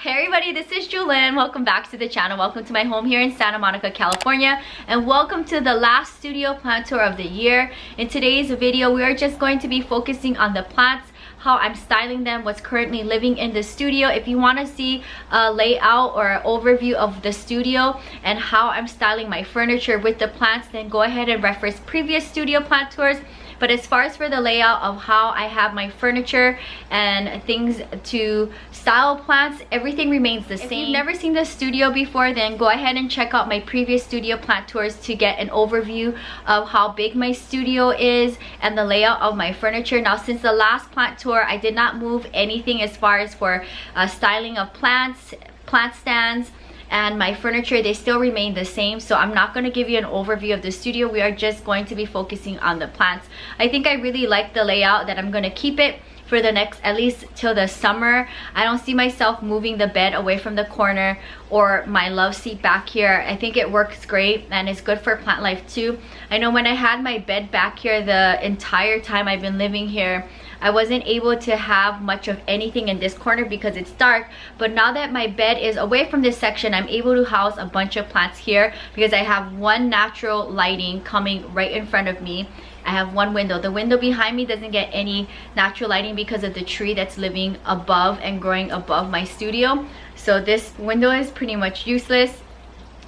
Hey everybody, this is Jewelyn. Welcome back to the channel. Welcome to my home here in Santa Monica, California, and welcome to the last studio plant tour of the year. In today's video, we are just going to be focusing on the plants, how I'm styling them, what's currently living in the studio. If you want to see a layout or an overview of the studio and how I'm styling my furniture with the plants, then go ahead and reference previous studio plant tours. But as far as for the layout of how I have my furniture and things to style plants, everything remains the same. If you've never seen the studio before, then go ahead and check out my previous studio plant tours to get an overview of how big my studio is and the layout of my furniture. Now, since the last plant tour, I did not move anything as far as for styling of plants, plant stands, and my furniture. They still remain the same, so I'm not going to give you an overview of the studio. We are just going to be focusing on the plants. I think I really like the layout, that I'm going to keep it for the next, at least till the summer. I don't see myself moving the bed away from the corner or my love seat back here. I think it works great and it's good for plant life too. I know when I had my bed back here the entire time I've been living here, I wasn't able to have much of anything in this corner because it's dark, but now that my bed is away from this section, I'm able to house a bunch of plants here because I have one natural lighting coming right in front of me. I have one window. The window behind me doesn't get any natural lighting because of the tree that's living above and growing above my studio. So this window is pretty much useless.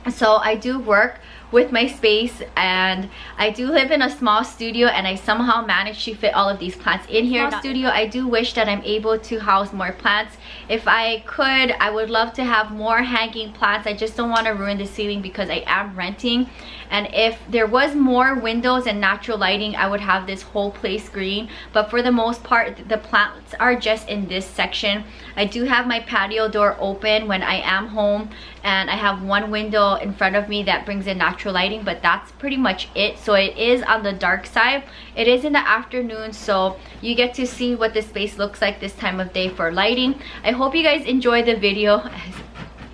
So I do work with my space, and I do live in a small studio, and I somehow managed to fit all of these plants in here. Studio, I do wish that I'm able to house more plants. If I could, I would love to have more hanging plants. I just don't want to ruin the ceiling because I am renting, and if there was more windows and natural lighting, I would have this whole place green. But for the most part, the plants are just in this section. I do have my patio door open when I am home, and I have one window in front of me that brings in natural lighting, but that's pretty much it. So it is on the dark side. It is in the afternoon, so you get to see what the space looks like this time of day for lighting. I hope you guys enjoy the video.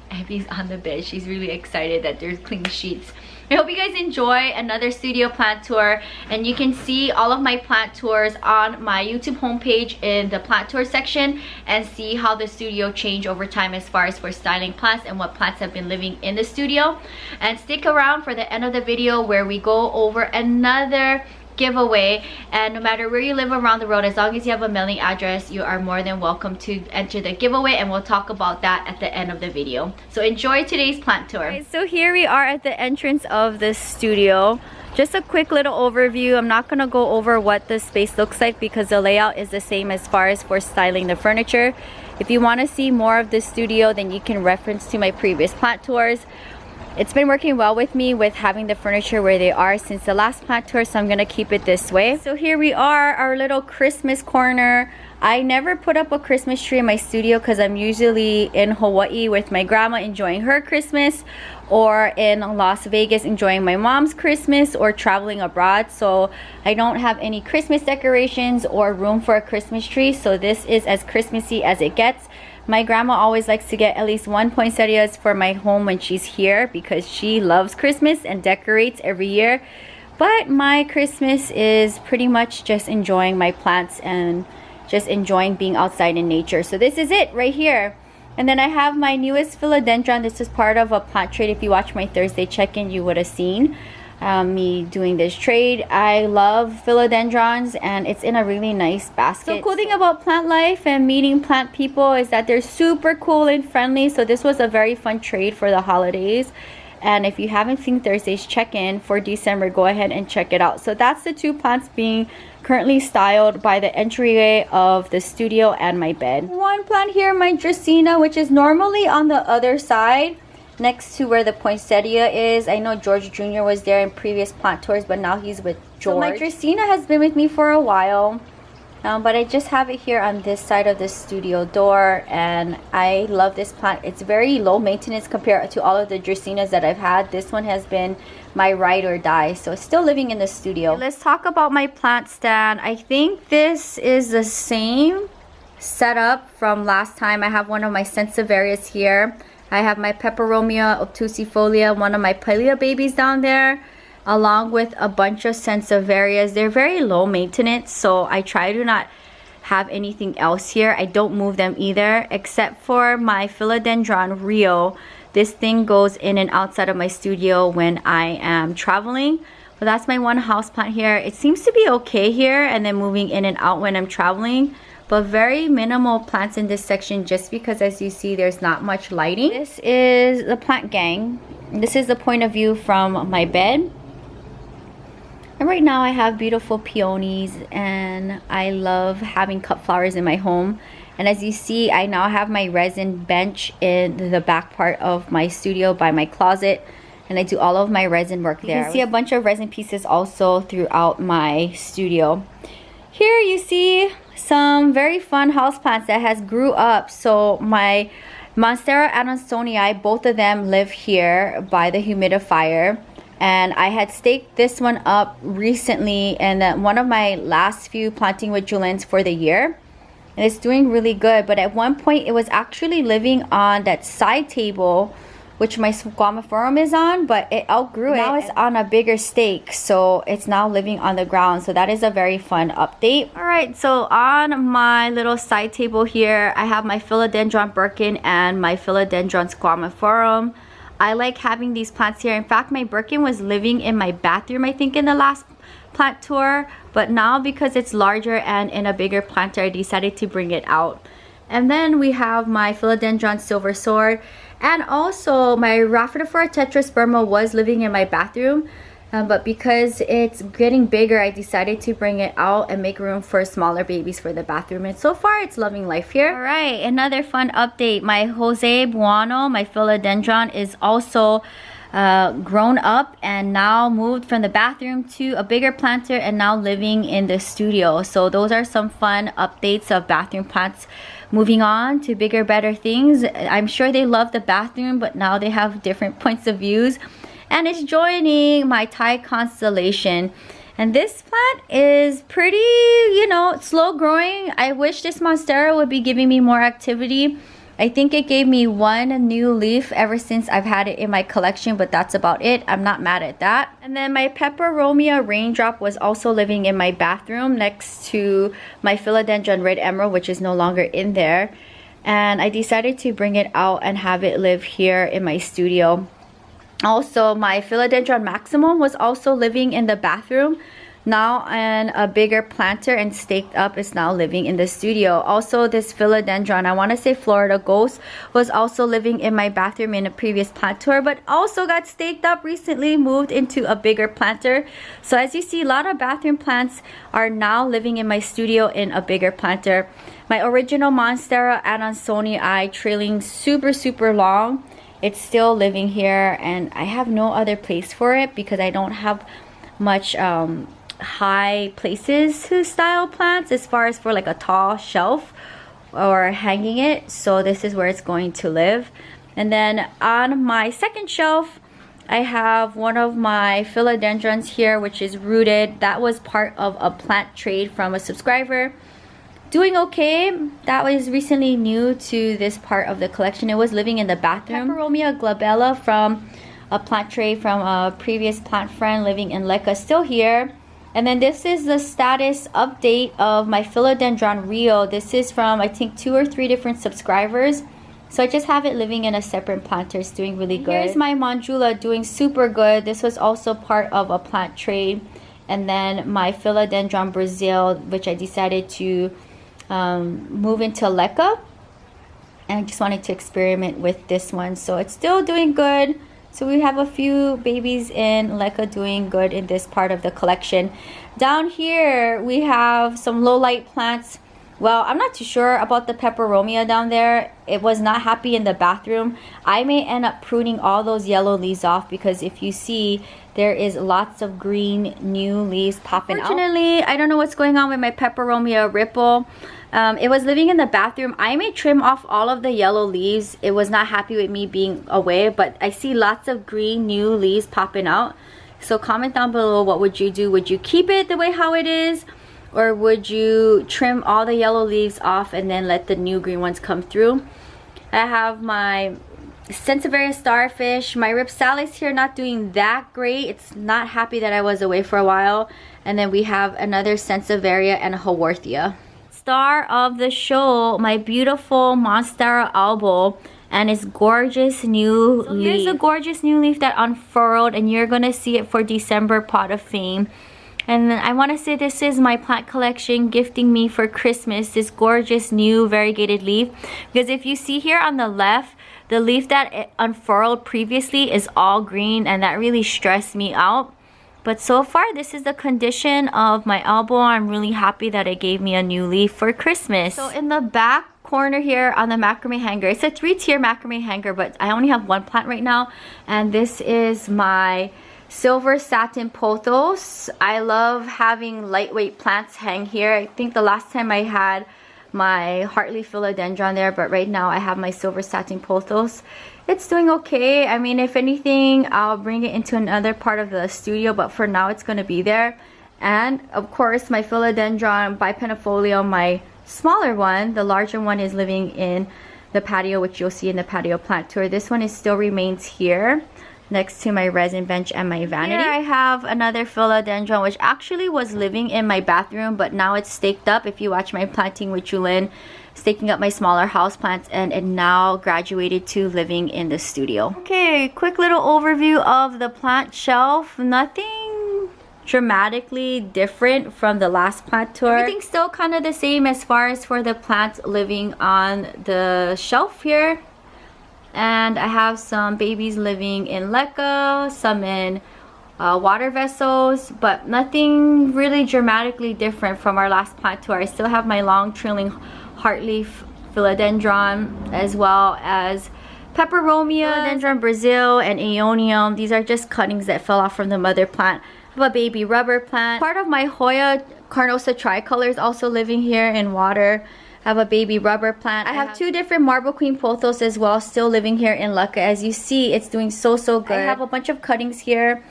Abby's on the bed. She's really excited that there's clean sheets. I hope you guys enjoy another studio plant tour, and you can see all of my plant tours on my YouTube homepage in the plant tour section and see how the studio changed over time as far as for styling plants and what plants have been living in the studio. And stick around for the end of the video where we go over another giveaway, and no matter where you live around the world, as long as you have a mailing address, you are more than welcome to enter the giveaway, and we'll talk about that at the end of the video. So enjoy today's plant tour. Okay, so here we are at the entrance of the studio. Just a quick little overview. I'm not gonna go over what the space looks like because the layout is the same as far as for styling the furniture. If you want to see more of the studio, then you can reference to my previous plant tours. It's been working well with me with having the furniture where they are since the last plant tour, so I'm gonna keep it this way. So here we are, our little Christmas corner. I never put up a Christmas tree in my studio because I'm usually in Hawaii with my grandma enjoying her Christmas, or in Las Vegas enjoying my mom's Christmas, or traveling abroad. So I don't have any Christmas decorations or room for a Christmas tree, so this is as Christmassy as it gets. My grandma always likes to get at least one poinsettias for my home when she's here because she loves Christmas and decorates every year. But my Christmas is pretty much just enjoying my plants and just enjoying being outside in nature. So this is it right here. And then I have my newest philodendron. This is part of a plant trade. If you watch my Thursday check-in, you would have seen me doing this trade. I love philodendrons, and it's in a really nice basket. So cool thing about plant life and meeting plant people is that they're super cool and friendly. So this was a very fun trade for the holidays. And if you haven't seen Thursday's check-in for December, go ahead and check it out. So that's the two plants being currently styled by the entryway of the studio and my bed. One plant here, my Dracaena, which is normally on the other side next to where the poinsettia is. I know George Jr. was there in previous plant tours, but now he's with George. So my Dracaena has been with me for a while, but I just have it here on this side of the studio door, and I love this plant. It's very low maintenance compared to all of the Dracaenas that I've had. This one has been my ride or die, so it's still living in the studio. Let's talk about my plant stand. I think this is the same setup from last time. I have one of my Sansevieras here. I have my Peperomia obtusifolia, one of my Pilea babies down there, along with a bunch of Sansevierias. They're very low maintenance, so I try to not have anything else here. I don't move them either, except for my philodendron Rio. This thing goes in and outside of my studio when I am traveling. But that's my one houseplant here. It seems to be okay here, and then moving in and out when I'm traveling. But very minimal plants in this section just because, as you see, there's not much lighting. This is the plant gang. This is the point of view from my bed. And right now I have beautiful peonies, and I love having cut flowers in my home. And as you see, I now have my resin bench in the back part of my studio by my closet, and I do all of my resin work there. You can see a bunch of resin pieces also throughout my studio. Here you see some very fun houseplants that has grew up. So my Monstera Adansonii, both of them live here by the humidifier. And I had staked this one up recently in one of my last few planting with Jewelyns for the year. And it's doing really good. But at one point, it was actually living on that side table, which my squamiforum is on, but it outgrew it. Now it's on a bigger stake, so it's now living on the ground. So that is a very fun update. All right, so on my little side table here, I have my philodendron Birkin and my philodendron squamiforum. I like having these plants here. In fact, my Birkin was living in my bathroom, I think, in the last plant tour. But now, because it's larger and in a bigger planter, I decided to bring it out. And then we have my philodendron silver sword. And also, my Rhaphidophora tetrasperma was living in my bathroom. But because it's getting bigger, I decided to bring it out and make room for smaller babies for the bathroom. And so far, it's loving life here. All right, another fun update. My Jose Buono, my philodendron, is also grown up and now moved from the bathroom to a bigger planter and now living in the studio. So those are some fun updates of bathroom plants. Moving on to bigger, better things. I'm sure they love the bathroom, but now they have different points of views. And it's joining my Thai constellation. And this plant is pretty, you know, slow growing. I wish this Monstera would be giving me more activity. I think it gave me one new leaf ever since I've had it in my collection, but that's about it. I'm not mad at that. And then my Peperomia Raindrop was also living in my bathroom next to my Philodendron Red Emerald, which is no longer in there. And I decided to bring it out and have it live here in my studio. Also, my Philodendron Maximum was also living in the bathroom. Now in a bigger planter and staked up, is now living in the studio. Also, this philodendron, I want to say Florida Ghost, was also living in my bathroom in a previous plant tour, but also got staked up recently, moved into a bigger planter. So as you see, a lot of bathroom plants are now living in my studio in a bigger planter. My original Monstera Adansonii, trailing super long, it's still living here, and I have no other place for it because I don't have much high places to style plants as far as for like a tall shelf or hanging it. So this is where it's going to live. And then on my second shelf, I have one of my philodendrons here, which is rooted. That was part of a plant trade from a subscriber. Doing okay. That was recently new to this part of the collection. It was living in the bathroom. Peperomia glabella from a plant tray from a previous plant friend living in Lekka, still here. And then this is the status update of my Philodendron Rio. This is from, I think, 2 or 3 different subscribers. So I just have it living in a separate planter. It's doing really good. Here's my Manjula doing super good. This was also part of a plant trade. And then my Philodendron Brazil, which I decided to move into Lekka. And I just wanted to experiment with this one. So it's still doing good. So we have a few babies in Lekka doing good in this part of the collection. Down here, we have some low light plants. Well, I'm not too sure about the Peperomia down there. It was not happy in the bathroom. I may end up pruning all those yellow leaves off because if you see, there is lots of green new leaves popping out. Unfortunately, I don't know what's going on with my Peperomia Ripple. It was living in the bathroom. I may trim off all of the yellow leaves. It was not happy with me being away, but I see lots of green new leaves popping out. So comment down below, what would you do? Would you keep it the way how it is? Or would you trim all the yellow leaves off and then let the new green ones come through? I have my Sansevieria Starfish. My Ripsalis here not doing that great. It's not happy that I was away for a while. And then we have another Sansevieria and a Haworthia. star of the show, my beautiful Monstera albo, and its gorgeous new leaf. Here's a gorgeous new leaf that unfurled, and you're gonna see it for December Pot of Fame. And I want to say this is my plant collection gifting me for Christmas this gorgeous new variegated leaf, because if you see here on the left, the leaf that it unfurled previously is all green, and that really stressed me out. But so far, this is the condition of my elbow. I'm really happy that it gave me a new leaf for Christmas. So in the back corner here on the macrame hanger, it's a 3-tier macrame hanger, but I only have one plant right now, and this is my silver satin pothos. I love having lightweight plants hang here. I think the last time I had my heartleaf philodendron there, but right now I have my silver satin pothos. It's doing okay. I mean, if anything, I'll bring it into another part of the studio, but for now it's going to be there. And of course, my philodendron bipennifolio, my smaller one, the larger one is living in the patio, which you'll see in the patio plant tour. This one is still remains here next to my resin bench and my vanity. Here I have another philodendron, which actually was living in my bathroom, but now it's staked up. If you watch my planting with Jewelyn, staking up my smaller houseplants, and it now graduated to living in the studio. Okay, quick little overview of the plant shelf. Nothing dramatically different from the last plant tour. Everything's still kind of the same as far as for the plants living on the shelf here. And I have some babies living in leca, some in water vessels, but nothing really dramatically different from our last plant tour. I still have my long trailing heartleaf philodendron, as well as peperomia, philodendron Brazil, and aeonium. These are just cuttings that fell off from the mother plant. I have a baby rubber plant. Part of my Hoya carnosa tricolor is also living here in water. I have a baby rubber plant. I have 2 different Marble Queen pothos as well, still living here in leca. As you see, it's doing so good. I have a bunch of cuttings here,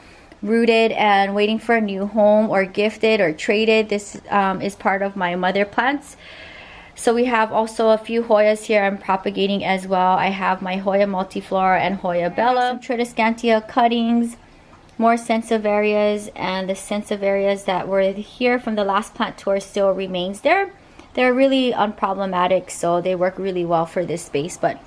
rooted and waiting for a new home, or gifted or traded. This is part of my mother plants. So we have also a few Hoyas here I'm propagating as well. I have my Hoya multiflora and Hoya bella, some Tridescantia cuttings, more Sansevieras, and the Sansevieras that were here from the last plant tour still remains there. They're really unproblematic, so they work really well for this space. But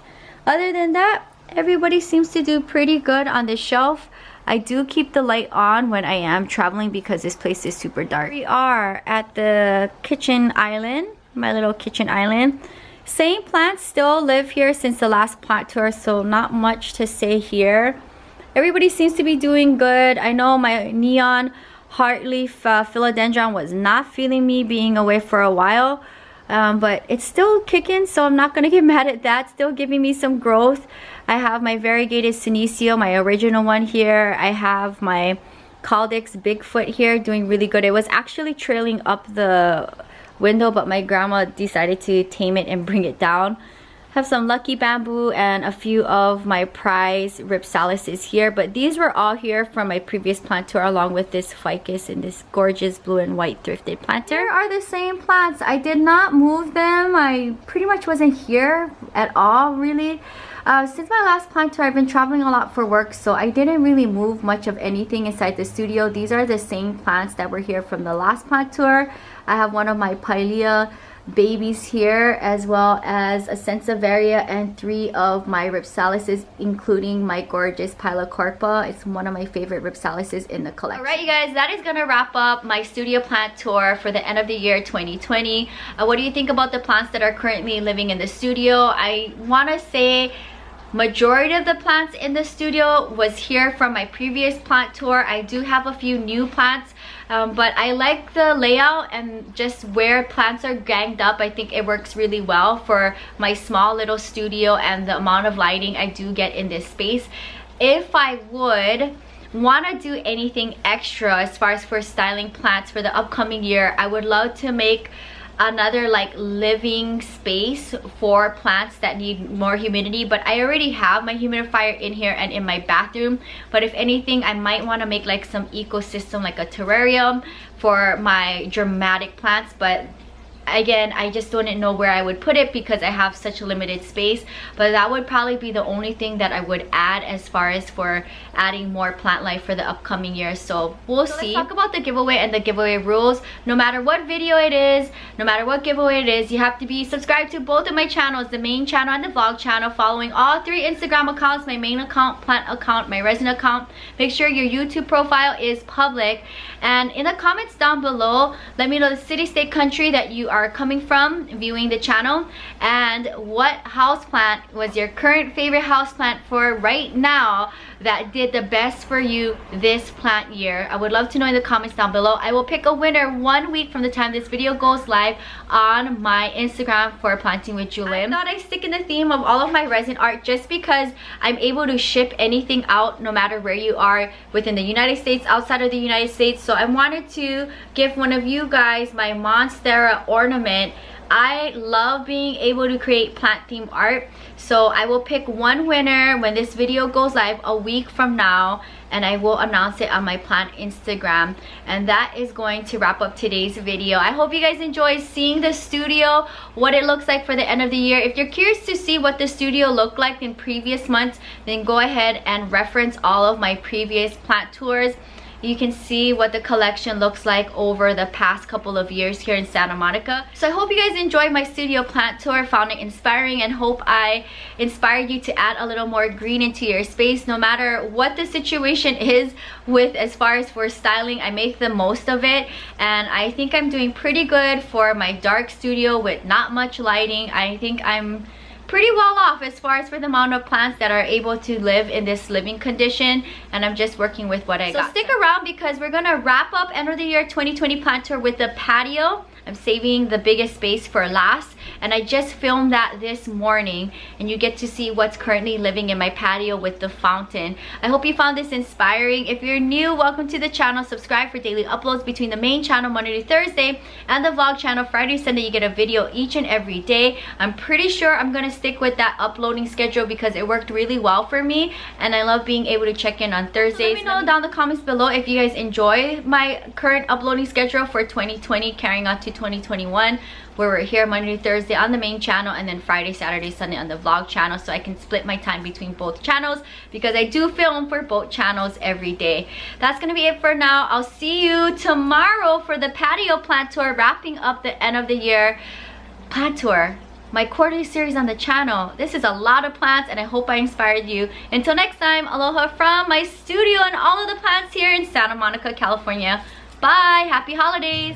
other than that, everybody seems to do pretty good on the shelf. I do keep the light on when I am traveling because this place is super dark. We are at the kitchen island, my little kitchen island. Same plants still live here since the last plant tour, so not much to say here. Everybody seems to be doing good. I know my neon heartleaf philodendron was not feeling me being away for a while, but it's still kicking, so I'm not gonna get mad at that. Still giving me some growth. I have my variegated senecio, my original one here. I have my Caldix Bigfoot here doing really good. It was actually trailing up the window, but my grandma decided to tame it and bring it down. Have some Lucky Bamboo and a few of my prize Ripsalises here, but these were all here from my previous plant tour, along with this ficus and this gorgeous blue and white thrifted planter. Here are the same plants. I did not move them. I pretty much wasn't here at all, really. Since my last plant tour, I've been traveling a lot for work, so I didn't really move much of anything inside the studio. These are the same plants that were here from the last plant tour. I have one of my Pilea babies here, as well as a Sansevieria and 3 of my Ripsalises, including my gorgeous Pilocarpa. It's one of my favorite Ripsalises in the collection. Alright you guys, that is gonna wrap up my studio plant tour for the end of the year 2020. What do you think about the plants that are currently living in the studio? I want to say majority of the plants in the studio was here from my previous plant tour. I do have a few new plants, but I like the layout and just where plants are ganged up. I think it works really well for my small little studio and the amount of lighting I do get in this space. If I would want to do anything extra as far as for styling plants for the upcoming year, I would love to make another like living space for plants that need more humidity, but I already have my humidifier in here and in my bathroom. But if anything, I might want to make like some ecosystem, like a terrarium for my dramatic plants. But again, I just don't know where I would put it because I have such a limited space, but that would probably be the only thing that I would add as far as for adding more plant life for the upcoming year. So we'll see. Let's talk about the giveaway and the giveaway rules. No matter what video it is, no matter what giveaway it is, you have to be subscribed to both of my channels, the main channel and the vlog channel, following all 3 Instagram accounts, my main account, plant account, my resin account. Make sure your YouTube profile is public, and in the comments down below, let me know the city, state, country that you are coming from viewing the channel, and what houseplant was your current favorite houseplant for right now that did the best for you this plant year. I would love to know in the comments down below. I will pick a winner 1 week from the time this video goes live on my Instagram for Planting with Jewelyn. I thought I'd stick in the theme of all of my resin art just because I'm able to ship anything out no matter where you are within the United States, outside of the United States. So I wanted to give one of you guys my Monstera ornament. I love being able to create plant themed art, so I will pick one winner when this video goes live a week from now, and I will announce it on my plant Instagram. And that is going to wrap up today's video. I hope you guys enjoy seeing the studio, what it looks like for the end of the year. If you're curious to see what the studio looked like in previous months, then go ahead and reference all of my previous plant tours. You can see what the collection looks like over the past couple of years here in Santa Monica. So I hope you guys enjoyed my studio plant tour, found it inspiring, and hope I inspired you to add a little more green into your space. No matter what the situation is with as far as for styling, I make the most of it, and I think I'm doing pretty good for my dark studio with not much lighting. I think I'm pretty well off as far as for the amount of plants that are able to live in this living condition, and I'm just working with what I got. So stick around because we're gonna wrap up end of the year 2020 plant tour with the patio. I'm saving the biggest space for last, and I just filmed that this morning, and you get to see what's currently living in my patio with the fountain. I hope you found this inspiring. If you're new, welcome to the channel. Subscribe for daily uploads between the main channel Monday to Thursday and the vlog channel Friday to Sunday. You get a video each and every day. I'm pretty sure I'm gonna stick with that uploading schedule because it worked really well for me, and I love being able to check in on Thursdays. So let me know down in the comments below if you guys enjoy my current uploading schedule for 2020 carrying on to 2021, where we're here Monday to Thursday on the main channel and then Friday, Saturday, Sunday on the vlog channel, so I can split my time between both channels because I do film for both channels every day. That's gonna be it for now. I'll see you tomorrow for the patio plant tour, wrapping up the end of the year plant tour, my quarterly series on the channel. This is a lot of plants, and I hope I inspired you. Until next time, aloha from my studio and all of the plants here in Santa Monica, California. Bye, happy holidays.